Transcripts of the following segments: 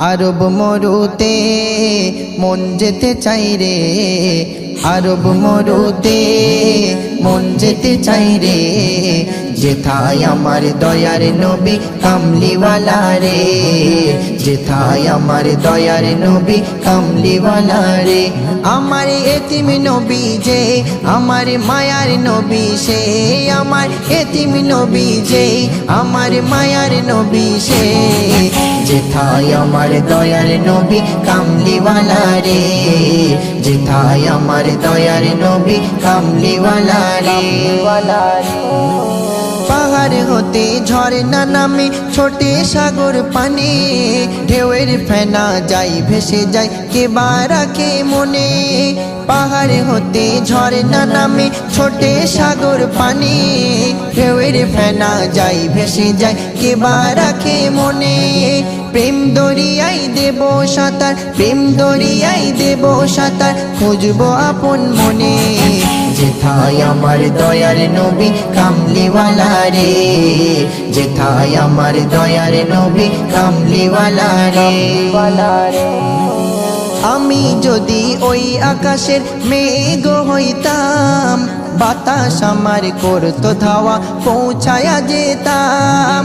আরব মরুতে মন যেতে চাই রে, আরব মরুতে মন যেতে চাই রে, যেথায় আমার দয়ার নবী কামলিওয়ালা রে, যেথায় আমার দয়ার নবী কামলিওয়ালা রে। আমার এতিম নবী যে, আমার মায়ার নবী সে, আমার এতিম নবী যে, আমার মায়ার নবী সে, যেথায় আমার দয়ার নবী কামলিওয়ালা রে, যেথায় আমার দয়ার নবী কামলিওয়ালা রে। পাহাড় হতে ঝর্ণা নামে ছোটে সাগর পানে, ঢেউয়ের ফেনা যাই ভেসে যায় কে বা রাখে মনে। পাহাড় হতে ঝর্ণা নামে ছোটে সাগর পানে, ঢেউয়ের ফেনা যাই ভেসে যায় কে বা রাখে মনে। প্রেম দরিয়াই দেব সাঁতার, প্রেম দরিয়াই দেব সাঁতার, খুঁজবো আপন মনে, যেথায় আমার দয়ার নবী কামলিওয়ালা রে, যেথায় আমার দয়ার নবী কামলিওয়ালা রে। আমি যদি ওই আকাশের মেঘ হইতাম, বাতাস আমার করতো ধাওয়া পৌঁছায়া যেতাম।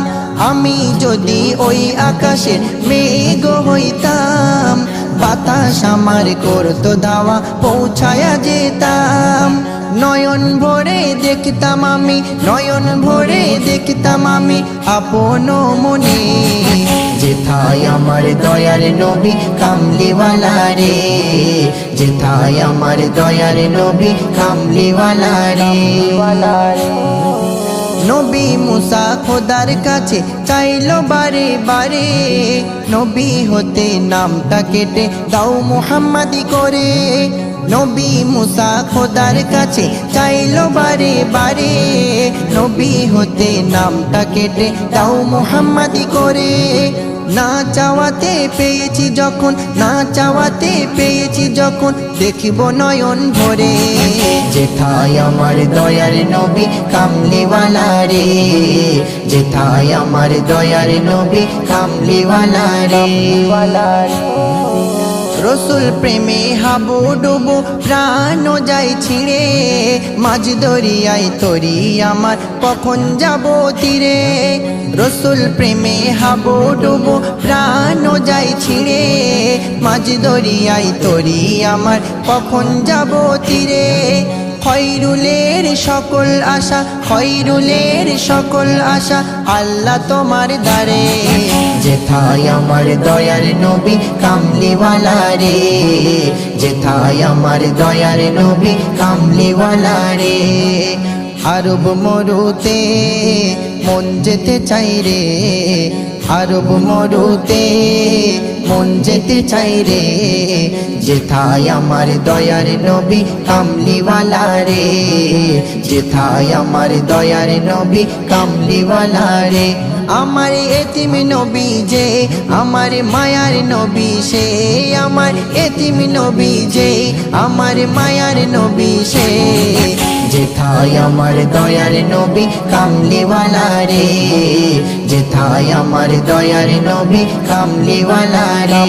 আমি যদি ওই আকাশের মেঘ হইতাম, বাতাস আমার করতো ধাওয়া পৌঁছায়া যেতাম। নয়ন ভরে দেখতাম আমি, নয়ন ভরে দেখতাম আমি আপন মনে, যেথায় আমার দয়ার নবী কামলিওয়ালা রে, যেথায় আমার দয়ার নবী কামলিওয়ালা রে। নবী মুসা খোদার কাছে চাইলো বারে বারে, নবী হতে নামটা কেটে দাও মুহাম্মাদি করে। নবী মুসা খোদার কাছে চাইলো বারে বারে, নবী হতে নামটা কেটে দাও মুহাম্মাদি করে। না চাওয়াতে পেয়েছি যখন, না চাওয়াতে পেয়েছি যখন, দেখিব নয়ন ভরে, যেথায় আমার দয়ার নবী কামলিওয়ালা রে, যেথায় আমার দয়ার নবী কামলিওয়ালা রে। রসুল প্রেমে হাবুডুবু প্রাণ যাই ছিঁড়ে, মাঝ দরিয়ায় তরি আমার কখন যাব তীরে। রসুল প্রেমে হাবুডুবু প্রাণ যাই ছিঁড়ে, মাঝ দরিয়ায় তরি আমার কখন যাব তীরে। খয়রুলের সকল আশা, খয়রুলের সকল আশা আল্লাহ তোমার দ্বারে, যেথায় আমার দয়ার নবী কামলিওয়ালা রে, যেথায় আমার দয়ার নবী কামলিওয়ালা রে। আরব মরুতে মন যেতে চাই রে, আরব মরুতে মন যেতে চাই রে, যেথায় আমার দয়ার নবী কামলিওয়ালা রে, যেথায় আমার দয়ার নবী কামলিওয়ালা রে। আমার এতিম নবী যে, আমার মায়ার নবী সে, আমার এতিম নবী যে, আমার মায়ার নবী সে, যেথায় আমার দয়ার নবী কামলিওয়ালা রে, যেথায় আমার দয়ার নবী কামলিওয়ালা রে।